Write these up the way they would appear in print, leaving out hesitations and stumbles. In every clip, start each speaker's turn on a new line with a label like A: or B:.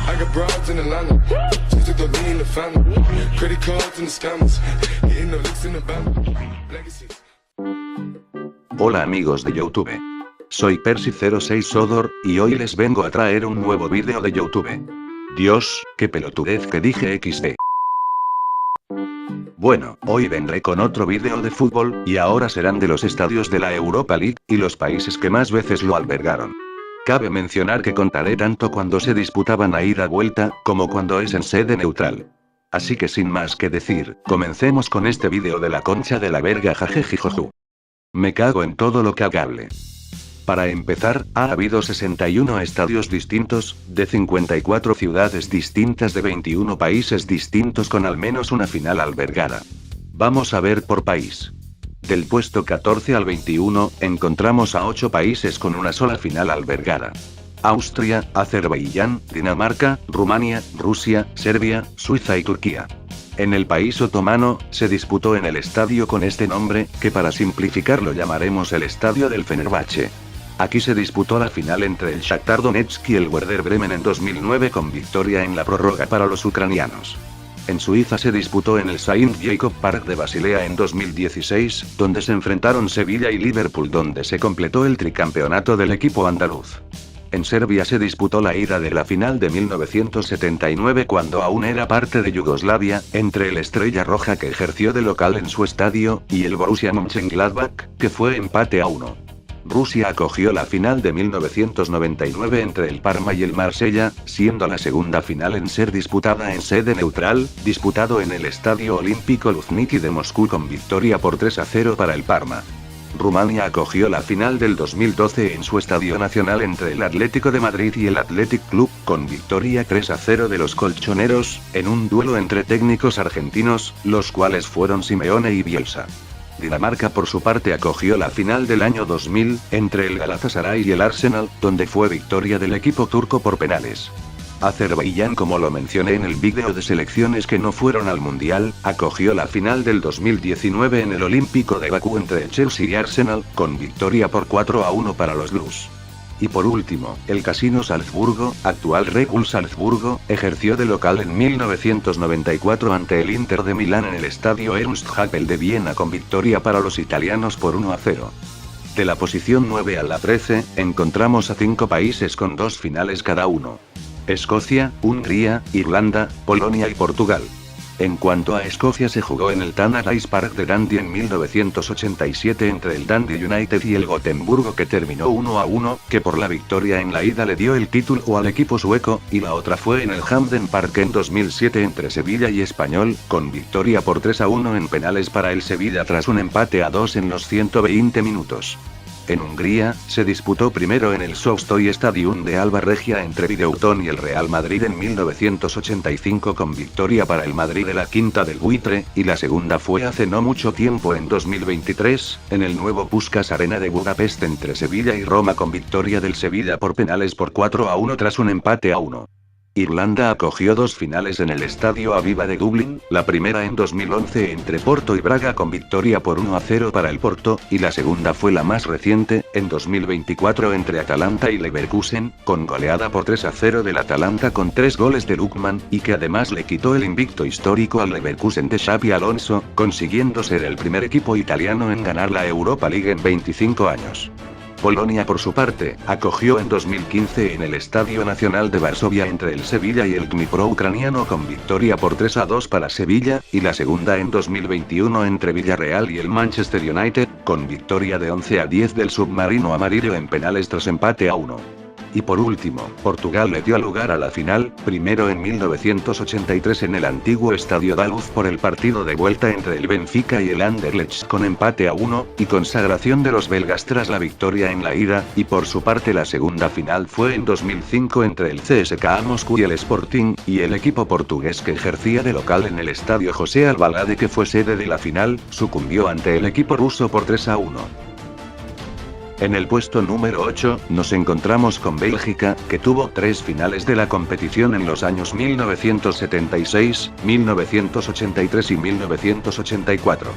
A: I got broads in Atlanta. Just took the lean in the family. Credit cards and the scammers. Hitting the licks in the band. Legacies.
B: Hola amigos de YouTube. Soy Percy06 Sodor, y hoy les vengo a traer un nuevo vídeo de YouTube. Dios, qué pelotudez que dije XD. Bueno, hoy vendré con otro vídeo de fútbol, y ahora serán de los estadios de la Europa League, y los países que más veces lo albergaron. Cabe mencionar que contaré tanto cuando se disputaban a ida-vuelta, como cuando es en sede neutral. Así que sin más que decir, comencemos con este vídeo de la concha de la verga jajejijoju. Me cago en todo lo cagable. Para empezar, ha habido 61 estadios distintos, de 54 ciudades distintas de 21 países distintos con al menos una final albergada. Vamos a ver por país. Del puesto 14 al 21, encontramos a 8 países con una sola final albergada. Austria, Azerbaiyán, Dinamarca, Rumania, Rusia, Serbia, Suiza y Turquía. En el país otomano, se disputó en el estadio con este nombre, que para simplificarlo llamaremos el Estadio del Fenerbahce. Aquí se disputó la final entre el Shakhtar Donetsk y el Werder Bremen en 2009 con victoria en la prórroga para los ucranianos. En Suiza se disputó en el Saint-Jacob Park de Basilea en 2016, donde se enfrentaron Sevilla y Liverpool, donde se completó el tricampeonato del equipo andaluz. En Serbia se disputó la ida de la final de 1979 cuando aún era parte de Yugoslavia, entre el Estrella Roja que ejerció de local en su estadio, y el Borussia Mönchengladbach, que fue empate a 1. Rusia acogió la final de 1999 entre el Parma y el Marsella, siendo la segunda final en ser disputada en sede neutral, disputado en el Estadio Olímpico Luzhniki de Moscú con victoria por 3-0 para el Parma. Rumania acogió la final del 2012 en su estadio nacional entre el Atlético de Madrid y el Athletic Club, con victoria 3-0 de los colchoneros, en un duelo entre técnicos argentinos, los cuales fueron Simeone y Bielsa. Dinamarca por su parte acogió la final del año 2000, entre el Galatasaray y el Arsenal, donde fue victoria del equipo turco por penales. Azerbaiyán, como lo mencioné en el vídeo de selecciones que no fueron al Mundial, acogió la final del 2019 en el Olímpico de Bakú entre el Chelsea y Arsenal, con victoria por 4-1 para los Blues. Y por último, el Casino Salzburgo, actual Red Bull Salzburgo, ejerció de local en 1994 ante el Inter de Milán en el estadio Ernst Happel de Viena con victoria para los italianos por 1-0. De la posición 9 a la 13, encontramos a 5 países con 2 finales cada uno. Escocia, Hungría, Irlanda, Polonia y Portugal. En cuanto a Escocia, se jugó en el Tannadice Ice Park de Dundee en 1987 entre el Dundee United y el Gotemburgo, que terminó 1-1, que por la victoria en la ida le dio el título al equipo sueco, y la otra fue en el Hampden Park en 2007 entre Sevilla y Español, con victoria por 3-1 en penales para el Sevilla tras un empate a 2 en los 120 minutos. En Hungría, se disputó primero en el Sostoy Stadium de Alba Regia entre Videoton y el Real Madrid en 1985 con victoria para el Madrid de la Quinta del Buitre, y la segunda fue hace no mucho tiempo en 2023, en el nuevo Puskás Arena de Budapest entre Sevilla y Roma con victoria del Sevilla por penales por 4-1 tras un empate a 1. Irlanda acogió 2 finales en el Estadio Aviva de Dublín, la primera en 2011 entre Porto y Braga con victoria por 1-0 para el Porto, y la segunda fue la más reciente, en 2024 entre Atalanta y Leverkusen, con goleada por 3-0 del Atalanta con 3 goles de Lookman, y que además le quitó el invicto histórico al Leverkusen de Xabi Alonso, consiguiendo ser el primer equipo italiano en ganar la Europa League en 25 años. Polonia por su parte, acogió en 2015 en el Estadio Nacional de Varsovia entre el Sevilla y el Dnipro ucraniano con victoria por 3-2 para Sevilla, y la segunda en 2021 entre Villarreal y el Manchester United, con victoria de 11-10 del submarino amarillo en penales tras empate a 1. Y por último, Portugal le dio lugar a la final, primero en 1983 en el antiguo Estadio da Luz por el partido de vuelta entre el Benfica y el Anderlecht con empate a 1, y consagración de los belgas tras la victoria en la ida, y por su parte la segunda final fue en 2005 entre el CSKA Moscú y el Sporting, y el equipo portugués que ejercía de local en el Estadio José Albalade, que fue sede de la final, sucumbió ante el equipo ruso por 3-1. En el puesto número 8, nos encontramos con Bélgica, que tuvo 3 finales de la competición en los años 1976, 1983 y 1984.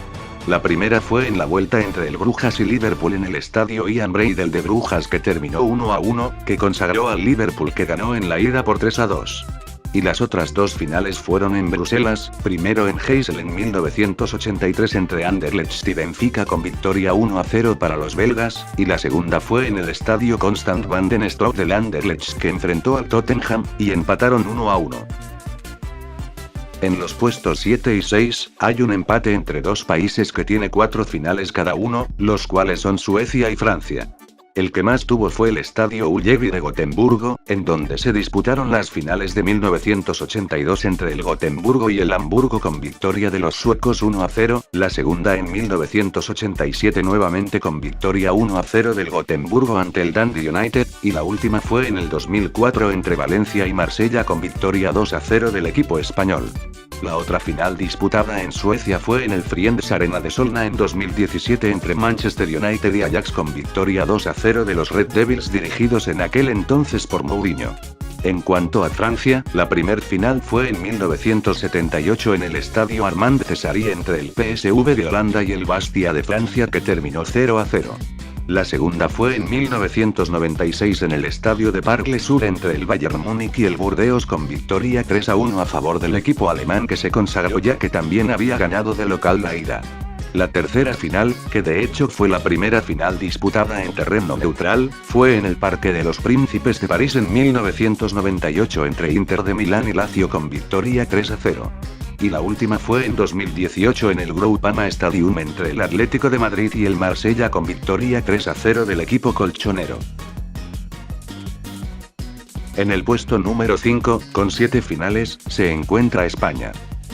B: La primera fue en la vuelta entre el Brujas y Liverpool en el estadio Ian Braidel de Brujas, que terminó 1-1, que consagró al Liverpool, que ganó en la ida por 3-2. Y las otras dos finales fueron en Bruselas, primero en Heysel en 1983 entre Anderlecht y Benfica con victoria 1-0 para los belgas, y la segunda fue en el estadio Constant van den Stroop del Anderlecht, que enfrentó al Tottenham, y empataron 1-1. En los puestos 7 y 6, hay un empate entre dos países que tiene 4 finales cada uno, los cuales son Suecia y Francia. El que más tuvo fue el Estadio Ullevi de Gotemburgo, en donde se disputaron las finales de 1982 entre el Gotemburgo y el Hamburgo con victoria de los suecos 1-0, la segunda en 1987 nuevamente con victoria 1-0 del Gotemburgo ante el Dundee United, y la última fue en el 2004 entre Valencia y Marsella con victoria 2-0 del equipo español. La otra final disputada en Suecia fue en el Friends Arena de Solna en 2017 entre Manchester United y Ajax con victoria 2-0 de los Red Devils dirigidos en aquel entonces por Mourinho. En cuanto a Francia, la primer final fue en 1978 en el estadio Armand Cesari entre el PSV de Holanda y el Bastia de Francia, que terminó 0-0. La segunda fue en 1996 en el estadio de Parc les Sur entre el Bayern Múnich y el Burdeos con victoria 3-1 a favor del equipo alemán, que se consagró ya que también había ganado de local la ida. La tercera final, que de hecho fue la primera final disputada en terreno neutral, fue en el Parque de los Príncipes de París en 1998 entre Inter de Milán y Lazio con victoria 3-0. Y la última fue en 2018 en el Groupama Stadium entre el Atlético de Madrid y el Marsella con victoria 3-0 del equipo colchonero. En el puesto número 5, con 7 finales, se encuentra España.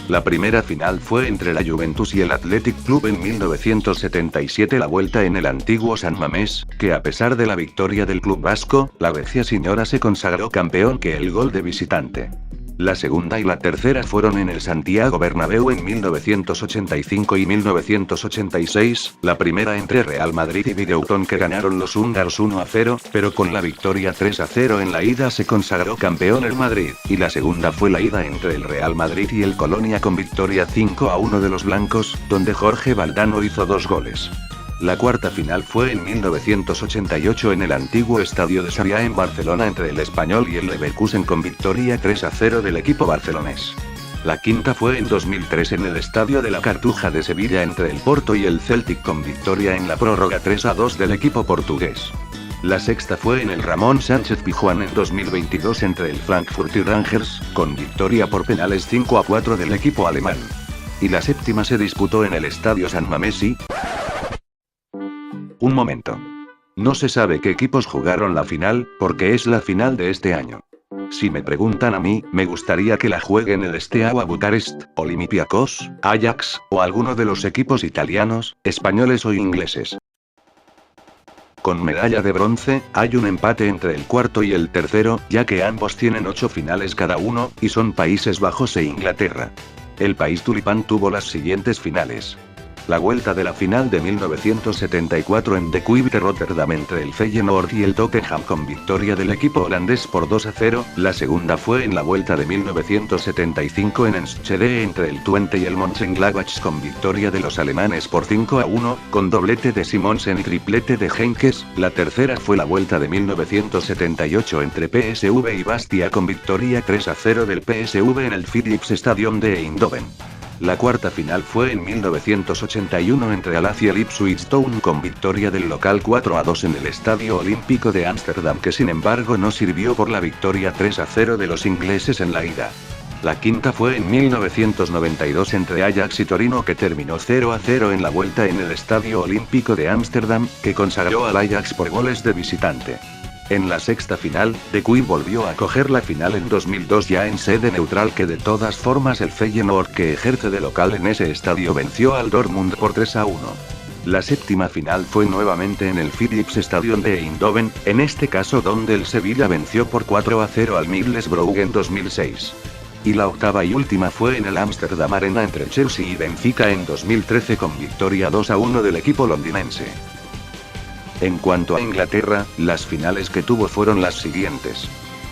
B: La primera final fue entre la Juventus y el Athletic Club en 1977, la vuelta en el antiguo San Mamés, que a pesar de la victoria del club vasco, la Recia Señora se consagró campeón que el gol de visitante. La segunda y la tercera fueron en el Santiago Bernabéu en 1985 y 1986, la primera entre Real Madrid y Videoton, que ganaron los húngaros 1-0, pero con la victoria 3-0 en la ida se consagró campeón el Madrid, y la segunda fue la ida entre el Real Madrid y el Colonia con victoria 5-1 de los blancos, donde Jorge Valdano hizo 2 goles. La cuarta final fue en 1988 en el antiguo Estadio de Sarriá en Barcelona entre el Espanyol y el Leverkusen con victoria 3-0 del equipo barcelonés. La quinta fue en 2003 en el Estadio de la Cartuja de Sevilla entre el Porto y el Celtic con victoria en la prórroga 3-2 del equipo portugués. La sexta fue en el Ramón Sánchez Pizjuán en 2022 entre el Frankfurt y Rangers, con victoria por penales 5-4 del equipo alemán. Y la séptima se disputó en el Estadio San Mamés y... Un momento. No se sabe qué equipos jugaron la final, porque es la final de este año. Si me preguntan a mí, me gustaría que la jueguen el Steaua Bucarest, Olympiacos, Ajax, o alguno de los equipos italianos, españoles o ingleses. Con medalla de bronce, hay un empate entre el cuarto y el tercero, ya que ambos tienen 8 finales cada uno, y son Países Bajos e Inglaterra. El país tulipán tuvo las siguientes finales. La vuelta de la final de 1974 en De Kuip de Rotterdam entre el Feyenoord y el Tottenham con victoria del equipo holandés por 2-0, la segunda fue en la vuelta de 1975 en Enschede entre el Twente y el Mönchengladbach con victoria de los alemanes por 5-1, con doblete de Simonsen y triplete de Heynckes, la tercera fue la vuelta de 1978 entre PSV y Bastia con victoria 3-0 del PSV en el Philips Stadium de Eindhoven. La cuarta final fue en 1981 entre Al Ahly y el Ipswich Town con victoria del local 4-2 en el Estadio Olímpico de Ámsterdam, que sin embargo no sirvió por la victoria 3-0 de los ingleses en la ida. La quinta fue en 1992 entre Ajax y Torino, que terminó 0-0 en la vuelta en el Estadio Olímpico de Ámsterdam, que consagró al Ajax por goles de visitante. En la sexta final, De Kuip volvió a coger la final en 2002 ya en sede neutral, que de todas formas el Feyenoord, que ejerce de local en ese estadio, venció al Dortmund por 3-1. La séptima final fue nuevamente en el Philips Stadium de Eindhoven, en este caso donde el Sevilla venció por 4-0 al Middlesbrough en 2006. Y la octava y última fue en el Amsterdam Arena entre Chelsea y Benfica en 2013 con victoria 2-1 del equipo londinense. En cuanto a Inglaterra, las finales que tuvo fueron las siguientes.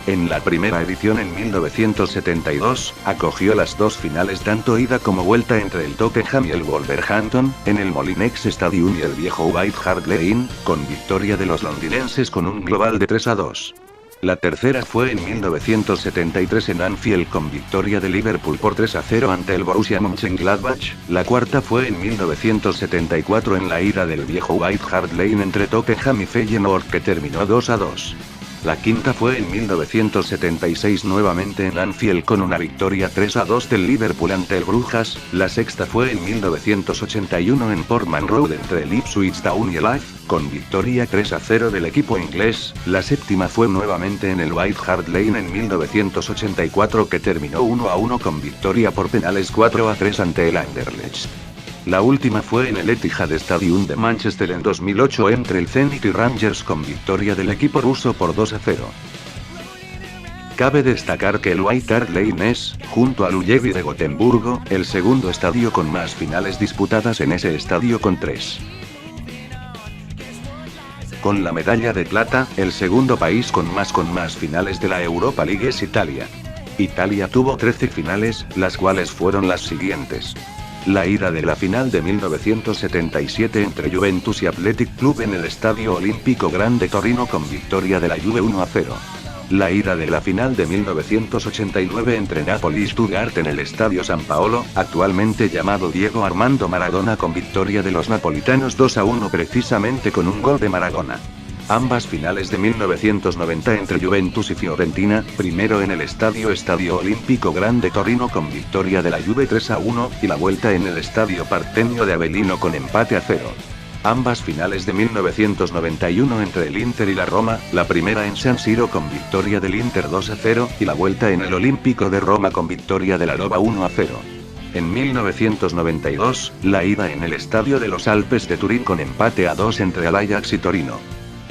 B: En la primera edición en 1972, acogió las dos finales tanto ida como vuelta entre el Tottenham y el Wolverhampton, en el Molinex Stadium y el viejo White Hart Lane, con victoria de los londinenses con un global de 3-2. La tercera fue en 1973 en Anfield con victoria de Liverpool por 3-0 ante el Borussia Mönchengladbach. La cuarta fue en 1974 en la ida del viejo White Hart Lane entre Tottenham y Feyenoord que terminó 2-2. La quinta fue en 1976 nuevamente en Anfield con una victoria 3-2 del Liverpool ante el Brujas. La sexta fue en 1981 en Portman Road entre el Ipswich Town y el AEK, con victoria 3-0 del equipo inglés. La séptima fue nuevamente en el White Hart Lane en 1984 que terminó 1-1 con victoria por penales 4-3 ante el Anderlecht. La última fue en el Etihad Stadium de Manchester en 2008 entre el Zenit y Rangers con victoria del equipo ruso por 2-0. Cabe destacar que el White Hart Lane es, junto al Ullevi de Gotemburgo, el segundo estadio con más finales disputadas en ese estadio con 3. Con la medalla de plata, el segundo país con más finales de la Europa League es Italia. Italia tuvo 13 finales, las cuales fueron las siguientes. La ida de la final de 1977 entre Juventus y Athletic Club en el Estadio Olímpico Grande Torino con victoria de la Juve 1-0. La ida de la final de 1989 entre Napoli y Stuttgart en el Estadio San Paolo, actualmente llamado Diego Armando Maradona con victoria de los napolitanos 2-1 precisamente con un gol de Maradona. Ambas finales de 1990 entre Juventus y Fiorentina, primero en el Estadio Olímpico Grande Torino con victoria de la Juve 3-1, y la vuelta en el Estadio Partenio de Avellino con empate a 0. Ambas finales de 1991 entre el Inter y la Roma, la primera en San Siro con victoria del Inter 2-0, y la vuelta en el Olímpico de Roma con victoria de la Roma 1-0. En 1992, la ida en el Estadio de los Alpes de Turín con empate a 2 entre el Ajax y Torino.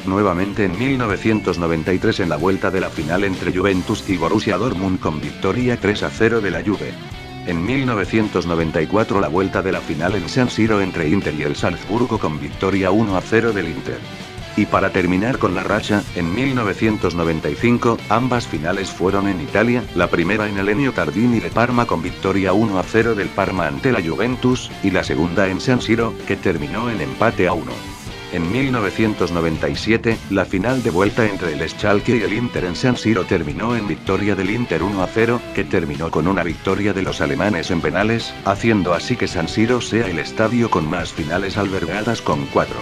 B: Nuevamente en 1993 en la vuelta de la final entre Juventus y Borussia Dortmund con victoria 3-0 de la Juve. En 1994 la vuelta de la final en San Siro entre Inter y el Salzburgo con victoria 1-0 del Inter. Y para terminar con la racha, en 1995, ambas finales fueron en Italia, la primera en el Ennio Tardini de Parma con victoria 1-0 del Parma ante la Juventus, y la segunda en San Siro, que terminó en empate a 1. En 1997, la final de vuelta entre el Schalke y el Inter en San Siro terminó en victoria del Inter 1-0, que terminó con una victoria de los alemanes en penales, haciendo así que San Siro sea el estadio con más finales albergadas con 4.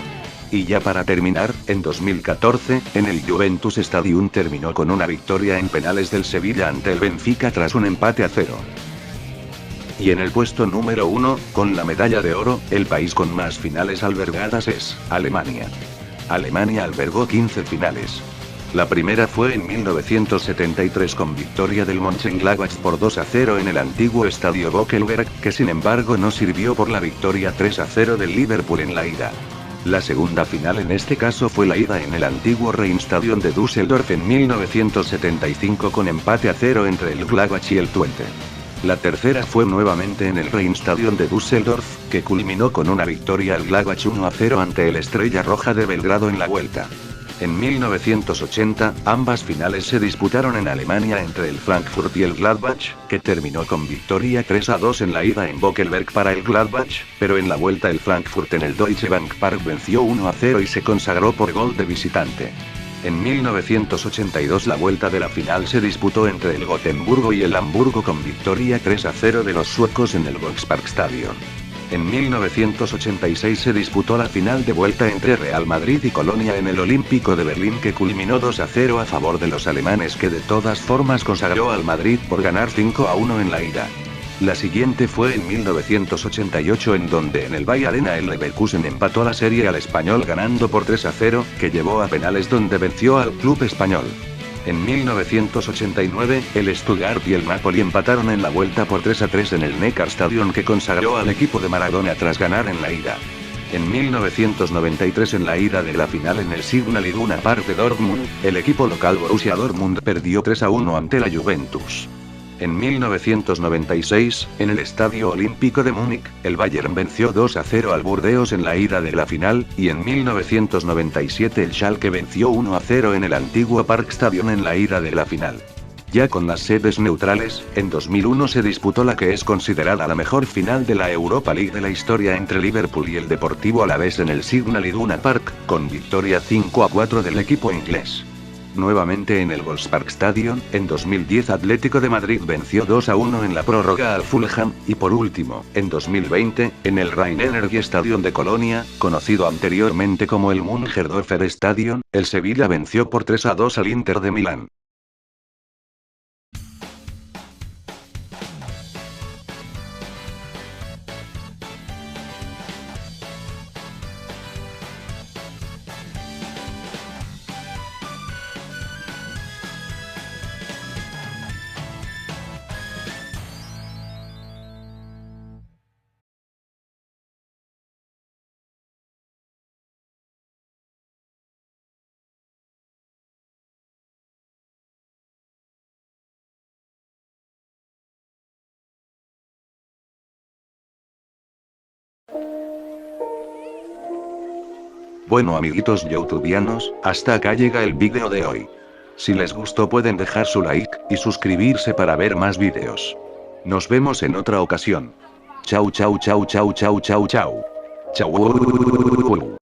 B: Y ya para terminar, en 2014, en el Juventus Stadium terminó con una victoria en penales del Sevilla ante el Benfica tras un empate a 0. Y en el puesto número 1, con la medalla de oro, el país con más finales albergadas es Alemania. Alemania albergó 15 finales. La primera fue en 1973 con victoria del Mönchengladbach por 2-0 en el antiguo estadio Bökelberg, que sin embargo no sirvió por la victoria 3-0 del Liverpool en la ida. La segunda final en este caso fue la ida en el antiguo Rheinstadion de Düsseldorf en 1975 con empate a 0 entre el Gladbach y el Twente. La tercera fue nuevamente en el Rheinstadion de Düsseldorf, que culminó con una victoria al Gladbach 1-0 ante el Estrella Roja de Belgrado en la vuelta. En 1980, ambas finales se disputaron en Alemania entre el Frankfurt y el Gladbach, que terminó con victoria 3-2 en la ida en Bökelberg para el Gladbach, pero en la vuelta el Frankfurt en el Deutsche Bank Park venció 1-0 y se consagró por gol de visitante. En 1982 la vuelta de la final se disputó entre el Gotemburgo y el Hamburgo con victoria 3-0 de los suecos en el Volksparkstadion. En 1986 se disputó la final de vuelta entre Real Madrid y Colonia en el Olímpico de Berlín que culminó 2-0 a favor de los alemanes que de todas formas consagró al Madrid por ganar 5-1 en la ida. La siguiente fue en 1988 en donde en el Bay Arena el Leverkusen empató la serie al Español ganando por 3-0, que llevó a penales donde venció al club español. En 1989, el Stuttgart y el Napoli empataron en la vuelta por 3-3 en el Neckarstadion que consagró al equipo de Maradona tras ganar en la ida. En 1993 en la ida de la final en el Signal Iduna Park de Dortmund, el equipo local Borussia Dortmund perdió 3-1 ante la Juventus. En 1996, en el Estadio Olímpico de Múnich, el Bayern venció 2-0 al Burdeos en la ida de la final, y en 1997 el Schalke venció 1-0 en el antiguo Parkstadion en la ida de la final. Ya con las sedes neutrales, en 2001 se disputó la que es considerada la mejor final de la Europa League de la historia entre Liverpool y el Deportivo Alavés en el Signal Iduna Park, con victoria 5-4 del equipo inglés. Nuevamente en el Volkspark Stadion, en 2010 Atlético de Madrid venció 2-1 en la prórroga al Fulham, y por último, en 2020, en el Rhein-Energie Stadion de Colonia, conocido anteriormente como el Müncherdorfer Stadion, el Sevilla venció por 3-2 al Inter de Milán. Bueno amiguitos youtubianos, hasta acá llega el vídeo de hoy. Si les gustó pueden dejar su like, y suscribirse para ver más vídeos. Nos vemos en otra ocasión. Chau chau chau chau chau chau chau. Chau.